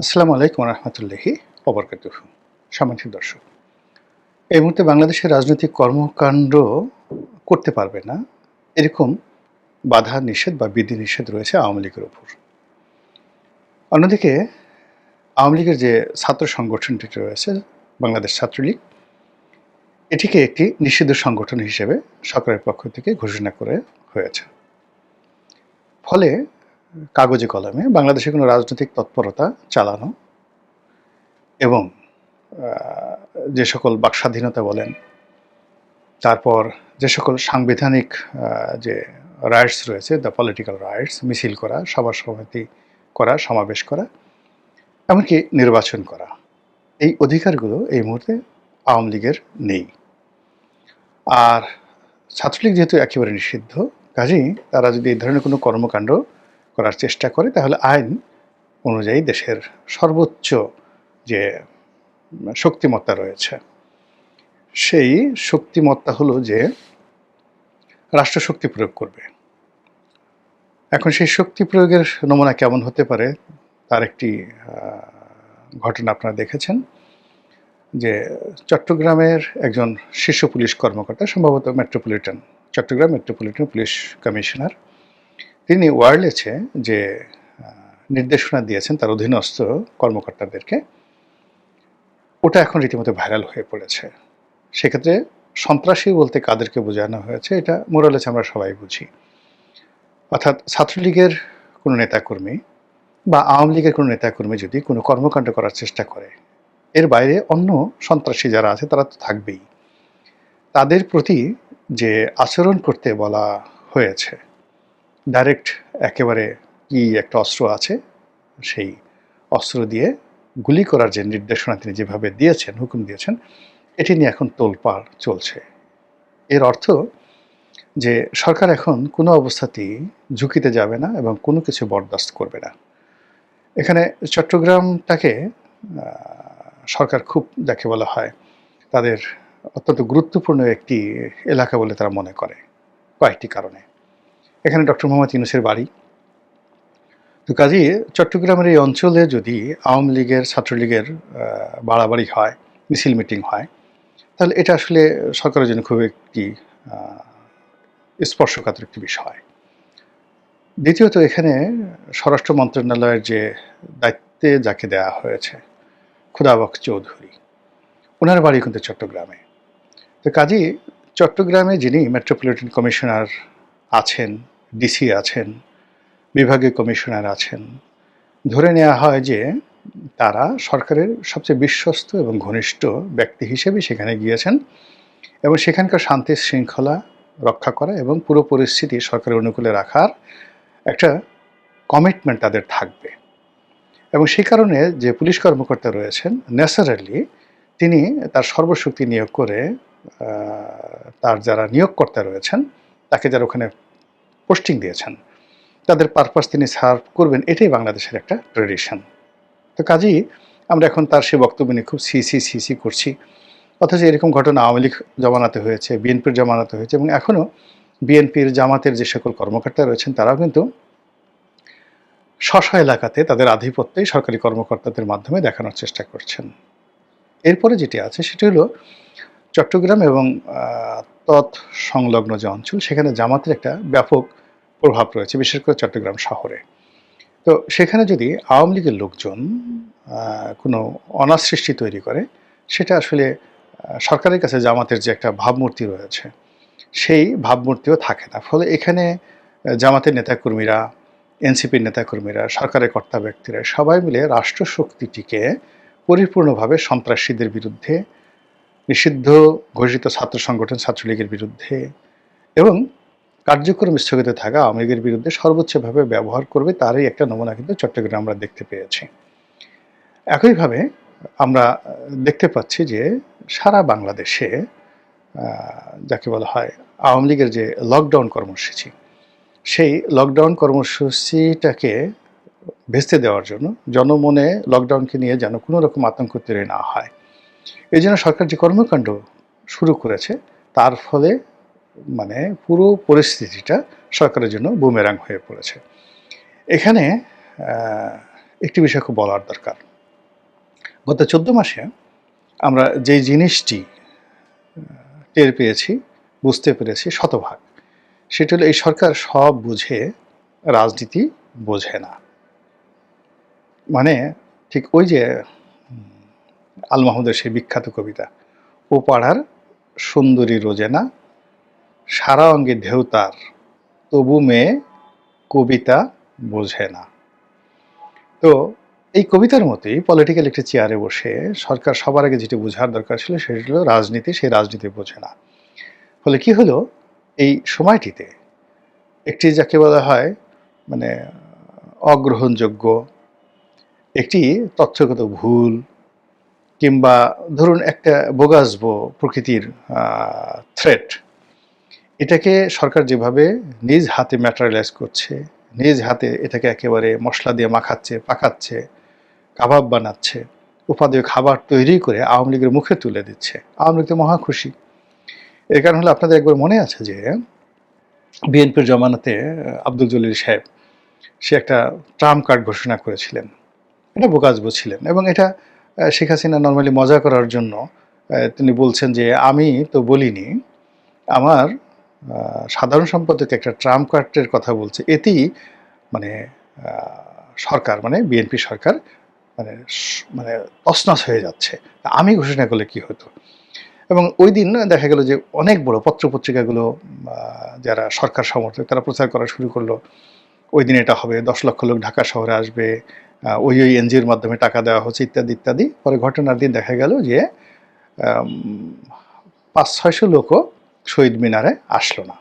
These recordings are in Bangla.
আসসালামু আলাইকুম রহমতুল্লাহি ওবরকাতুহ। সম্মানিত দর্শক, এই মুহূর্তে বাংলাদেশের রাজনৈতিক কর্মকাণ্ড করতে পারবে না এরকম বাধা নিষেধ বা বিধিনিষেধ রয়েছে আওয়ামী লীগের উপর। অন্যদিকে আওয়ামী লীগের যে ছাত্র সংগঠনটি রয়েছে বাংলাদেশ ছাত্রলীগ, এটিকে একটি নিষিদ্ধ সংগঠন হিসেবে সরকারের পক্ষ থেকে ঘোষণা করে হয়েছে। ফলে কাগজে কলমে বাংলাদেশে কোনো রাজনৈতিক তৎপরতা চালানো এবং যে সকল বাকস্বাধীনতা বলেন, তারপর যে সকল সাংবিধানিক যে রাইটস রয়েছে, দ্য পলিটিক্যাল রাইটস, মিছিল করা, সভা সমিতি করা, সমাবেশ করা, এমনকি নির্বাচন করা, এই অধিকারগুলো এই মুহূর্তে আওয়ামী লীগের নেই। আর ছাত্রলীগ যেহেতু একেবারে নিষিদ্ধ, কাজেই তারা যদি এই ধরনের কোনো কর্মকাণ্ড করার চেষ্টা করে তাহলে আইন অনুযায়ী দেশের সর্বোচ্চ যে শক্তিমত্তা রয়েছে, সেই শক্তিমত্তা হলো যে রাষ্ট্রশক্তি প্রয়োগ করবে। এখন সেই শক্তি প্রয়োগের নমুনা কেমন হতে পারে তার একটি ঘটনা আপনারা দেখেছেন যে চট্টগ্রামের একজন শীর্ষ পুলিশ কর্মকর্তা, সম্ভবত চট্টগ্রাম মেট্রোপলিটন পুলিশ কমিশনার, তিনি ওয়্যারলেসে যে নির্দেশনা দিয়েছেন তার অধীনস্থ কর্মকর্তাদেরকে, ওটা এখন রীতিমতো ভাইরাল হয়ে পড়েছে। সেক্ষেত্রে সন্ত্রাসী বলতে কাদেরকে বোঝানো হয়েছে এটা মোরালেস আমরা সবাই বুঝি। অর্থাৎ ছাত্রলীগের কোনো নেতাকর্মী বা আওয়ামী লীগের কোনো নেতাকর্মী যদি কোনো কর্মকাণ্ড করার চেষ্টা করে, এর বাইরে অন্য সন্ত্রাসী যারা আছে তারা তো থাকবেই। তাদের প্রতি যে আচরণ করতে বলা হয়েছে, ডাইরেক্ট একেবারে কি একটা অস্ত্র আছে, সেই অস্ত্র দিয়ে গুলি করার যে নির্দেশনা তিনি যেভাবে দিয়েছেন, হুকুম দিয়েছেন, এটি নিয়ে এখন তোলপাড় চলছে। এর অর্থ যে সরকার এখন কোনো অবস্থাতেই ঝুঁকিতে যাবে না এবং কোনো কিছু বরদাস্ত করবে না। এখানে চট্টগ্রামটাকে সরকার খুব যাকে বলা হয় তাদের অত্যন্ত গুরুত্বপূর্ণ একটি এলাকা বলে তারা মনে করে কয়েকটি কারণে। এখানে ডক্টর মোহাম্মদ ইউনূসের বাড়ি। তো কাজেই চট্টগ্রামের এই অঞ্চলে যদি আওয়ামী লীগের ছাত্রলীগের বাড়াবাড়ি হয়, মিছিল মিটিং হয়, তাহলে এটা আসলে সরকারের জন্য খুব একটি স্পর্শকাতর একটি বিষয়। দ্বিতীয়ত, এখানে স্বরাষ্ট্র মন্ত্রণালয়ের যে দায়িত্বে যাকে দেওয়া হয়েছে, খুদাবক চৌধুরী, ওনার বাড়ি কিন্তু চট্টগ্রামে। তো কাজেই চট্টগ্রামে যিনি মেট্রোপলিটন কমিশনার আছেন, ডিসি আছেন, বিভাগীয় কমিশনার আছেন, ধরে নেওয়া হয় যে তারা সরকারের সবচেয়ে বিশ্বস্ত এবং ঘনিষ্ঠ ব্যক্তি হিসেবে সেখানে গিয়েছেন এবং সেখানকার শান্তি শৃঙ্খলা রক্ষা করা এবং পুরো পরিস্থিতি সরকারের অনুকূলে রাখার একটা কমিটমেন্ট তাদের থাকবে। এবং সেই কারণে যে পুলিশ কর্মকর্তা রয়েছেন, ন্যাচারালি তিনি তার সর্বশক্তি নিয়োগ করে তার যারা নিয়োগকর্তা রয়েছেন, তাকে যারা ওখানে পোস্টিং দিয়েছেন, তাদের পারপাস তিনি সার্ভ করবেন, এটাই বাংলাদেশের একটা ট্রেডিশন। তো কাজেই আমরা এখন তার সে বক্তব্য নিয়ে খুব সিসি করছি, অথচ এরকম ঘটনা আওয়ামী লীগ জমানাতে হয়েছে, বিএনপির জমানাতে হয়েছে, এবং এখনও বিএনপির জামাতের যে সকল কর্মকর্তা রয়েছেন তারাও কিন্তু স্ব এলাকাতে তাদের আধিপত্যই সরকারি কর্মকর্তাদের মাধ্যমে দেখানোর চেষ্টা করছেন। এরপরে যেটি আছে সেটি হলো চট্টগ্রাম এবং সংলগ্ন যে অঞ্চল, সেখানে জামাতের একটা ব্যাপক প্রভাব রয়েছে, বিশেষ করে চট্টগ্রাম শহরে। তো সেখানে যদি আওয়ামী লীগের লোকজন কোনো অনাসৃষ্টি তৈরি করে, সেটা আসলে সরকারের কাছে জামাতের যে একটা ভাবমূর্তি রয়েছে, সেই ভাবমূর্তিও থাকে না। ফলে এখানে জামাতের নেতাকর্মীরা, এনসিপির নেতাকর্মীরা, সরকারের কর্তা ব্যক্তিরা সবাই মিলে রাষ্ট্রশক্তিটিকে পরিপূর্ণভাবে সন্ত্রাসীদের বিরুদ্ধে, নিষিদ্ধ ঘোষিত ছাত্র সংগঠন ছাত্রলীগের বিরুদ্ধে এবং কার্যক্রম স্থগিত থাকা আওয়ামী লীগের বিরুদ্ধে সর্বোচ্চভাবে ব্যবহার করবে, তারই একটা নমুনা কিন্তু চট্টগ্রামে আমরা দেখতে পেয়েছি। একইভাবে আমরা দেখতে পাচ্ছি যে সারা বাংলাদেশে যাকে বলা হয় আওয়ামী লীগের যে লকডাউন কর্মসূচি, সেই লকডাউন কর্মসূচিটাকে ভেস্তে দেওয়ার জন্য, জনমনে লকডাউনকে নিয়ে যেন কোনো রকম আতঙ্ক তৈরি না হয়, এই জন্য সরকার যে কর্মকাণ্ড শুরু করেছে, তার ফলে মানে পুরো পরিস্থিতিটা সরকারের জন্য বুমেরাং হয়ে পড়েছে। এখানে একটি বিষয় খুব বলার দরকার। গত 14 মাসে আমরা যেই জিনিসটি টের পেয়েছি, বুঝতে পেরেছি শতভাগ, সেটা হলো এই সরকার সব বুঝে, রাজনীতি বোঝে না। মানে ঠিক ওই যে আল মাহমুদের সেই বিখ্যাত কবিতা, ও পাড়ার সুন্দরী রোজেনা, সারা অঙ্গে ঢেউ তার, তবু মেয়ে কবিতা বোঝে না। তো এই কবিতার মতোই পলিটিক্যাল একটি চেয়ারে বসে সরকার সবার আগে যেটি বোঝার দরকার ছিল সেটি হলো রাজনীতি, সেই রাজনীতি বোঝে না। ফলে কি হলো, এই সময়টিতে একটি যাকে বলা হয় মানে অগ্রহণযোগ্য একটি তথ্যগত ভুল, কিংবা ধরুন একটা বোগাসবো প্রকৃতির থ্রেট, এটাকে সরকার যেভাবে নিজ হাতে ম্যাটেরিয়ালাইজ করছে, নিজ হাতে এটাকে একেবারে মশলা দিয়ে মাখাচ্ছে, পাকাচ্ছে, কাবাব বানাচ্ছে, উপাদেয় খাবার তৈরি করে আওয়ামী লীগের মুখে তুলে দিচ্ছে। আওয়ামী লীগ তো মহা খুশি। এর কারণ হলো, আপনাদের একবার মনে আছে যে বিএনপির জমানাতে আব্দুল জলিল সাহেব সে একটা ট্রাম্প কার্ড ঘোষণা করেছিলেন। এটা বোকাজবো ছিলেন, এবং এটা শেখ হাসিনা নর্মালি মজা করার জন্য তিনি বলছেন যে আমি তো বলিনি, আমার সাধারণ সম্পাদক একটা ট্রাম্প কার্ডের কথা বলছে, এতেই মানে সরকার মানে বিএনপি সরকার মানে মানে তছনছ হয়ে যাচ্ছে, আমি ঘোষণা করলে কি হতো। এবং ওই দিন দেখা গেল যে অনেক বড় পত্রপত্রিকাগুলো যারা সরকার সমর্থক তারা প্রচার করা শুরু করলো, ওই দিন এটা হবে, 10 লক্ষ লোক ঢাকা শহরে আসবে, ওই এনজিওর মাধ্যমে টাকা দেওয়া হচ্ছে, ইত্যাদি ইত্যাদি। পরে ঘটনার দিন দেখা গেল যে 500-600 লোকও শহীদ মিনারে আসলো না।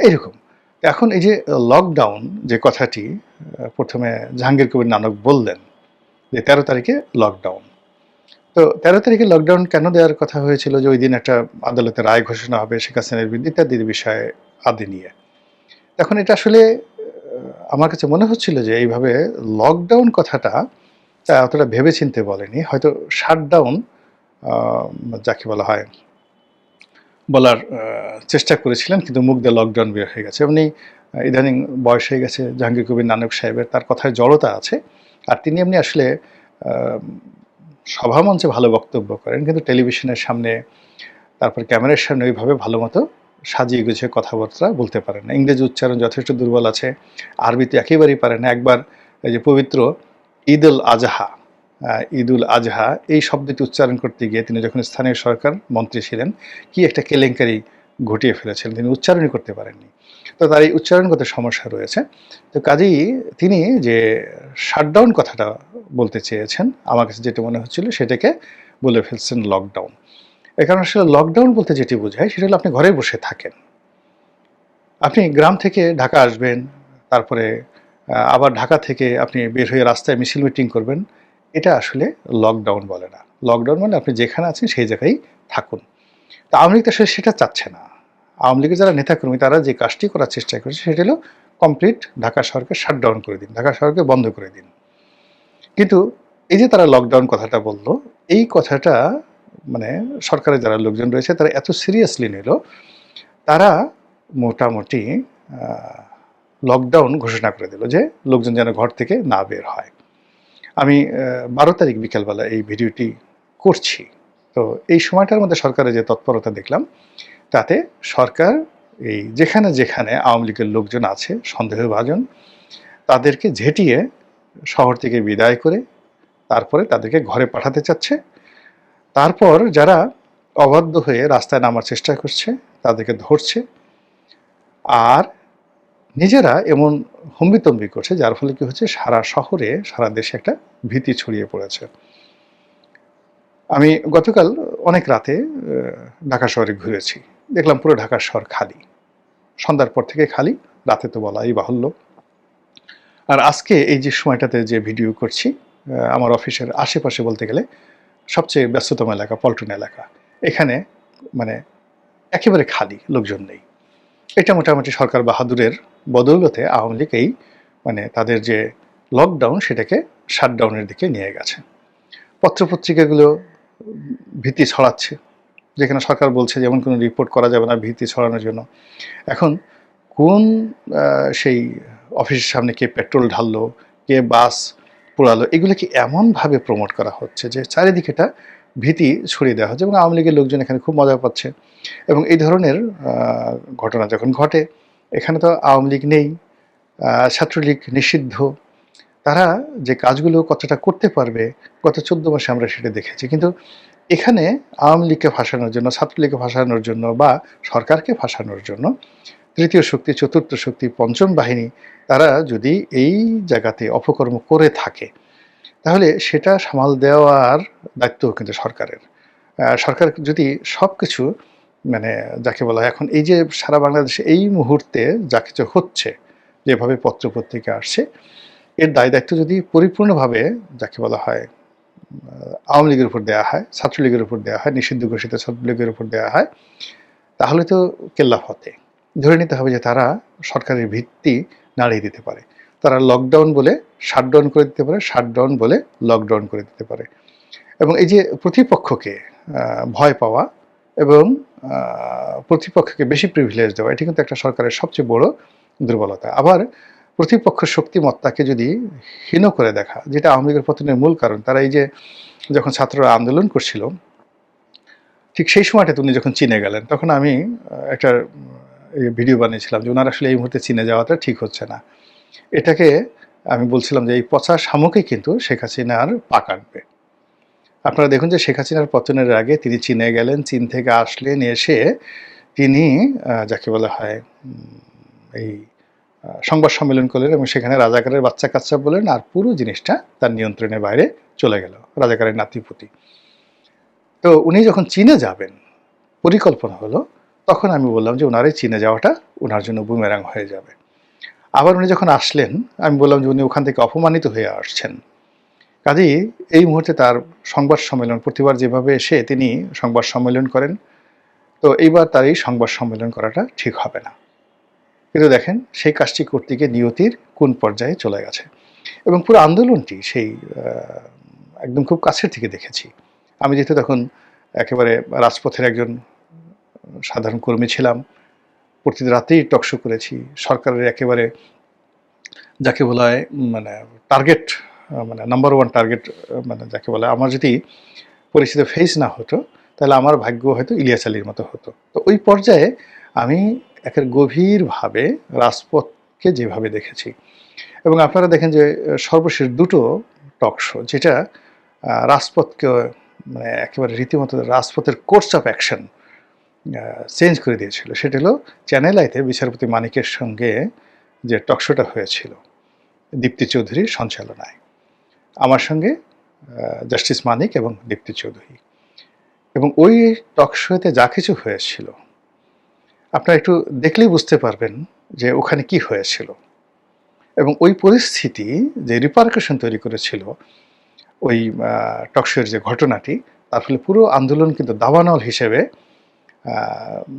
এরকম এখন এই যে লকডাউন যে কথাটি প্রথমে জাহাঙ্গীর কবির নানক বললেন যে 13 তারিখে লকডাউন, তো 13 তারিখে লকডাউন কেন দেওয়ার কথা হয়েছিল, যে ওই দিন একটা আদালতের রায় ঘোষণা হবে শেখ হাসিনার বিরুদ্ধে ইত্যাদির বিষয়ে আদি নিয়ে। এখন এটা আসলে আমার কাছে মনে হচ্ছিল যে এইভাবে লকডাউন কথাটা অতটা ভেবে চিনতে বলেনি, হয়তো শাটডাউন যাকে বলা হয় বলার চেষ্টা করেছিলেন, কিন্তু মুখ দিয়ে লকডাউন বের হয়ে গেছে। এমনি ইদানিং বয়স হয়ে গেছে জাহাঙ্গীর কবির নানক সাহেবের, তার কথায় জড়তা আছে, আর তিনি এমনি আসলে সভামঞ্চে ভালো বক্তব্য করেন, কিন্তু টেলিভিশনের সামনে তারপর ক্যামেরার সামনে ওইভাবে ভালো মতো সাজিয়ে গুছিয়ে কথাবার্তা বলতে পারেন না। ইংরেজি উচ্চারণ যথেষ্ট দুর্বল আছে, আরবিতে একেবারেই পারে না। একবার এই যে পবিত্র ঈদুল আজহা এই শব্দটি উচ্চারণ করতে গিয়ে তিনি যখন স্থানীয় সরকার মন্ত্রী ছিলেন, কি একটা কেলেঙ্কারি ঘটিয়ে ফেলেছিলেন, তিনি উচ্চারণই করতে পারেননি। তো তার এই উচ্চারণগত সমস্যা রয়েছে। তো কাজেই তিনি যে শাটডাউন কথাটা বলতে চেয়েছেন, আমার কাছে যেটা মনে হচ্ছিল সেটাকে বলে ফেলছেন লকডাউন। এ কারণে আসলে লকডাউন বলতে যেটি বোঝায় সেটা হলো আপনি ঘরে বসে থাকেন, আপনি গ্রাম থেকে ঢাকা আসবেন, তারপরে আবার ঢাকা থেকে আপনি বের হয়ে রাস্তায় মিছিল মিটিং করবেন, এটা আসলে লকডাউন বলে না। লকডাউন মানে আপনি যেখানে আছেন সেই জায়গায় থাকুন। তা আওয়ামী লীগ আসলে সেটা চাচ্ছে না। আওয়ামী লীগের যারা নেতাকর্মী তারা যে কাজটি করার চেষ্টা করেছে সেটা হলো কমপ্লিট ঢাকা শহরকে শাটডাউন করে দিন, ঢাকা শহরকে বন্ধ করে দিন। কিন্তু এই যে তারা লকডাউন কথাটা বলল, এই কথাটা মানে সরকারের যারা লোকজন রয়েছে তারা এত সিরিয়াসলি নিল, তারা মোটামুটি লকডাউন ঘোষণা করে দিল যে লোকজন যেন ঘর থেকে না বের হয়। আমি 12 তারিখ বিকেলবেলা এই ভিডিওটি করছি। তো এই সময়টার মধ্যে সরকারের যে তৎপরতা দেখলাম, তাতে সরকার এই যেখানে যেখানে আওয়ামী লীগের লোকজন আছে সন্দেহভাজন, তাদেরকে ঝেঁটিয়ে শহর থেকে বিদায় করে তারপরে তাদেরকে ঘরে পাঠাতে চাচ্ছে। তারপর যারা অবাধ্য হয়ে রাস্তায় নামার চেষ্টা করছে তাদেরকে ধরছে, আর নিজেরা এমন হম্বিতম্বি করছে যার ফলে কি হচ্ছে, সারা শহরে সারা দেশে একটা ভীতি ছড়িয়ে পড়েছে। আমি গতকাল অনেক রাতে ঢাকা শহরে ঘুরেছি, দেখলাম পুরো ঢাকা শহর খালি, সন্ধ্যার পর থেকে খালি, রাতে তো বলাই বাহুল্য। আর আজকে এই যে সময়টাতে যে ভিডিও করছি, আমার অফিসের আশেপাশে বলতে গেলে সবচেয়ে ব্যস্ততম এলাকা পল্টন এলাকা, এখানে মানে একেবারে খালি, লোকজন নেই। এটা মোটামুটি সরকার বাহাদুরের বদৌলতে আওয়ামী লীগ এই মানে তাদের যে লকডাউন সেটাকে শাটডাউনের দিকে নিয়ে গেছে। পত্রপত্রিকাগুলো ভীতি ছড়াচ্ছে, যেখানে সরকার বলছে যেমন কোনো রিপোর্ট করা যাবে না ভীতি ছড়ানোর জন্য। এখন কোন সেই অফিসের সামনে কে পেট্রোল ঢাললো, কে বাস পোড়ালো, এগুলোকে এমনভাবে প্রমোট করা হচ্ছে যে চারিদিকে এটা ভীতি ছড়িয়ে দেওয়া হচ্ছে এবং আওয়ামী লীগের লোকজন এখানে খুব মজা পাচ্ছে। এবং এই ধরনের ঘটনা যখন ঘটে, এখানে তো আওয়ামী লীগ নেই, ছাত্রলীগ নিষিদ্ধ, তারা যে কাজগুলো কতটা করতে পারবে গত 14 মাসে আমরা সেটা দেখেছি। কিন্তু এখানে আওয়ামী লীগকে ফাঁসানোর জন্য, ছাত্রলীগকে ফাঁসানোর জন্য বা সরকারকে ফাঁসানোর জন্য তৃতীয় শক্তি, চতুর্থ শক্তি, পঞ্চম বাহিনী তারা যদি এই জায়গাতে অপকর্ম করে থাকে, তাহলে সেটা সামাল দেওয়ার দায়িত্ব কিন্তু সরকারের। সরকার যদি সবকিছু মানে যাকে বলা হয় এখন এই যে সারা বাংলাদেশে এই মুহূর্তে যা কিছু হচ্ছে, যেভাবে পত্র-পত্রিকা আসছে, এর দায়-দায়িত্ব যদি পরিপূর্ণভাবে যাকে বলা হয় আওয়ামী লীগের উপর দেওয়া হয়, ছাত্রলীগের উপর দেওয়া হয়, নিষিদ্ধ ঘোষিত ছাত্রলীগের উপর দেওয়া হয়, তাহলে তো কেল্লা ফতে। ধরে নিতে হবে যে তারা সরকারের ভিত্তি নাড়িয়ে দিতে পারে। তারা লকডাউন বলে শাটডাউন করে দিতে পারে, শাটডাউন বলে লকডাউন করে দিতে পারে। এবং এই যে প্রতিপক্ষকে ভয় পাওয়া এবং প্রতিপক্ষকে বেশি প্রিভিলেজ দেওয়া, এটি কিন্তু একটা সরকারের সবচেয়ে বড় দুর্বলতা। আবার প্রতিপক্ষ শক্তিমত্তাকে যদি হীন করে দেখা, যেটা আওয়ামী লীগের পতনের মূল কারণ। তারা এই যে যখন ছাত্ররা আন্দোলন করছিল, ঠিক সেই সময়টাতে উনি যখন চীনে গেলেন, তখন আমি একটা ভিডিও বানিয়েছিলাম যে ওনার আসলে এই মুহূর্তে চীনে যাওয়াটা ঠিক হচ্ছে না। এটাকে আমি বলছিলাম যে এই পচা শামুকই কিন্তু শেখ হাসিনার পা কাটবে। আপনারা দেখুন যে শেখ হাসিনার পতনের আগে তিনি চীনে গেলেন, চীন থেকে আসলেন, এসে তিনি যাকে বলা হয় এই সংবাদ সম্মেলন করলেন এবং সেখানে রাজাকারের বাচ্চা কাচ্চা বলেন, আর পুরো জিনিসটা তার নিয়ন্ত্রণের বাইরে চলে গেল, রাজাকারের নাতিপুতি। তো উনি যখন চীনে যাবেন পরিকল্পনা হলো, তখন আমি বললাম যে ওনার এই চীনে যাওয়াটা ওনার জন্য বুমেরাং হয়ে যাবে। আবার উনি যখন আসলেন, আমি বললাম যে উনি ওখান থেকে অপমানিত হয়ে আসছেন, কাজেই এই মুহূর্তে তার সংবাদ সম্মেলন, প্রতিবার যেভাবে এসে তিনি সংবাদ সম্মেলন করেন, তো এইবার তার এই সংবাদ সম্মেলন করাটা ঠিক হবে না। কিন্তু দেখেন সেই কাজটি করতে গিয়ে নিয়তির কোন পর্যায়ে চলে গেছে। এবং পুরো আন্দোলনটি সেই একদম খুব কাছের থেকে দেখেছি। আমি যেহেতু তখন একেবারে রাজপথের একজন সাধারণ কর্মী ছিলাম, প্রতিদিন রাতেই টকশো করেছি, সরকারের একেবারে যাকে বলা হয় মানে টার্গেট, মানে নাম্বার ওয়ান টার্গেট, মানে যাকে বলে আমার যদি পরিচিত ফেস না হতো তাহলে আমার ভাগ্য হয়তো ইলিয়াস আলীর মতো হতো। তো ওই পর্যায়ে আমি একের গভীরভাবে রাজপথকে যেভাবে দেখেছি, এবং আপনারা দেখেন যে সর্বশেষ দুটো টকশো যেটা রাজপথকে মানে একেবারে রীতিমতো রাজপথের কোর্স অফ অ্যাকশন চেঞ্জ করে দিয়েছিল, সেটা হলো চ্যানেল আইতে বিচারপতি মানিকের সঙ্গে যে টকশোটা হয়েছিল দীপ্তি চৌধুরীর সঞ্চালনায়, আমার সঙ্গে জাস্টিস মানিক এবং দীপ্তি চৌধুরী। এবং ওই টকশোতে যা কিছু হয়েছিল আপনারা একটু দেখলেই বুঝতে পারবেন যে ওখানে কি হয়েছিল। এবং ওই পরিস্থিতি যে রিপারকাশন তৈরি করেছিল ওই টকশোর যে ঘটনাটি, তার ফলে পুরো আন্দোলন কিন্তু দাবানল হিসেবে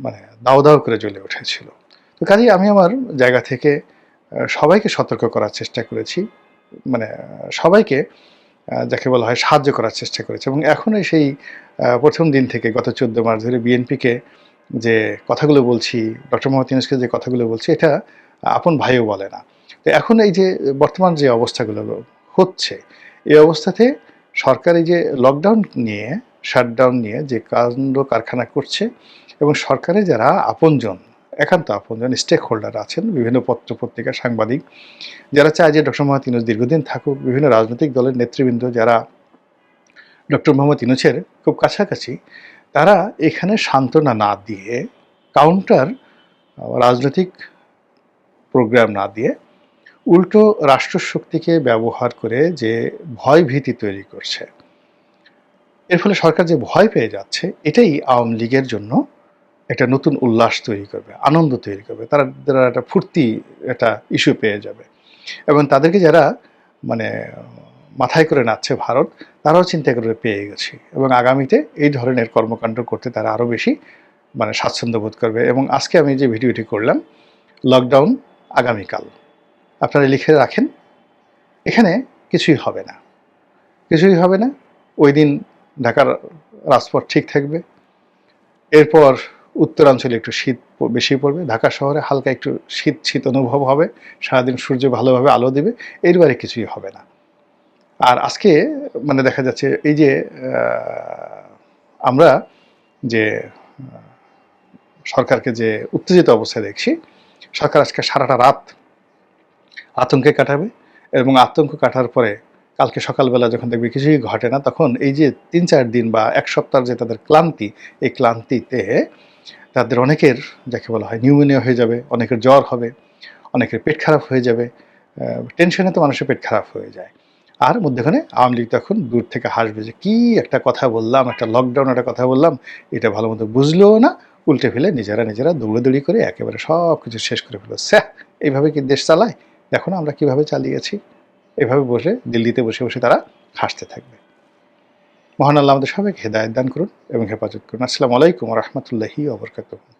মানে দাও দাও করে জ্বলে উঠেছিল। তো কাজেই আমি আমার জায়গা থেকে সবাইকে সতর্ক করার চেষ্টা করেছি, মানে সবাইকে যাকে বলা হয় সাহায্য করার চেষ্টা করেছি। এবং এখনই সেই প্রথম দিন থেকে গত 14 মাস ধরে বিএনপিকে যে কথাগুলো বলছি, ডক্টর মোহাম্মদ ইউনূসকে যে কথাগুলো বলছি, এটা আপন ভাইও বলে না। তো এখন এই যে বর্তমান যে অবস্থাগুলো হচ্ছে, এই অবস্থাতে সরকার এই যে লকডাউন নিয়ে, শাটডাউন নিয়ে যে কাণ্ড কারখানা করছে, এবং সরকারে যারা আপনজন, একান্ত আপনজন স্টেক হোল্ডার আছেন, বিভিন্ন পত্র পত্রিকা, সাংবাদিক, যারা চায় যে ডক্টর মোহাম্মদ ইউনূস দীর্ঘদিন থাকুক, বিভিন্ন রাজনৈতিক দলের নেতৃবৃন্দ যারা ডক্টর মোহাম্মদ ইউনূসের খুব কাছাকাছি, তারা এখানে সান্ত্বনা না দিয়ে, কাউন্টার রাজনৈতিক প্রোগ্রাম না দিয়ে, উল্টো রাষ্ট্রশক্তিকে ব্যবহার করে যে ভয় ভীতি তৈরি করছে, এর ফলে সরকার যে ভয় পেয়ে যাচ্ছে, এটাই আওয়ামী লীগের জন্য একটা নতুন উল্লাস তৈরি করবে, আনন্দ তৈরি করবে। তারা একটা ফুর্তি, একটা ইস্যু পেয়ে যাবে। এবং তাদেরকে যারা মানে মাথায় করে নাচছে ভারত, তারাও চিন্তা করে পেয়ে গেছে, এবং আগামীতে এই ধরনের কর্মকাণ্ড করতে তারা আরও বেশি মানে স্বাচ্ছন্দ্য বোধ করবে। এবং আজকে আমি যে ভিডিওটি করলাম, লকডাউন আগামীকাল, আপনারা লিখে রাখেন, এখানে কিছুই হবে না, কিছুই হবে না। ওই দিন ঢাকার রাজপথ ঠিক থাকবে, এরপর উত্তরাঞ্চলে একটু শীত বেশি পড়বে, ঢাকা শহরে হালকা একটু শীত শীত অনুভব হবে, সারাদিন সূর্য ভালোভাবে আলো দেবে, এর বাইরে কিছুই হবে না। আর আজকে মানে দেখা যাচ্ছে এই যে আমরা যে সরকারকে যে উত্তেজিত অবস্থায় দেখছি, সরকার আজকে সারাটা রাত আতঙ্কে কাটাবে এবং আতঙ্ক কাটার পরে কালকে সকালবেলা যখন দেখবে কিছুই ঘটে না, তখন এই যে ৩-৪ দিন বা ১ সপ্তাহের যে তাদের ক্লান্তি, এই ক্লান্তিতে তাদের অনেকের যাকে বলা হয় নিউমোনিয়া হয়ে যাবে, অনেকের জ্বর হবে, অনেকের পেট খারাপ হয়ে যাবে। টেনশনে তো মানুষের পেট খারাপ হয়ে যায়। আর মধ্যখানে আওয়ামী লীগ তখন দূর থেকে হাসবে যে কী একটা কথা বললাম, একটা লকডাউন একটা কথা বললাম, এটা ভালো মতো বুঝলেও না, উল্টে ফেলে নিজেরা দৌড়াদৌড়ি করে একেবারে সব কিছু শেষ করে ফেলো। স্যাহ, এইভাবে কি দেশ চালায়? দেখো না আমরা কীভাবে চালিয়েছি। এভাবে বসে দিল্লিতে বসে বসে তারা হাসতে থাকবে। মহান আল্লাহ আমাদের সবাইকে হেদায়েত দান করুন এবং হেফাজত করুন। আসসালামু আলাইকুম ওয়া রাহমাতুল্লাহি ওয়া বারাকাতুহু।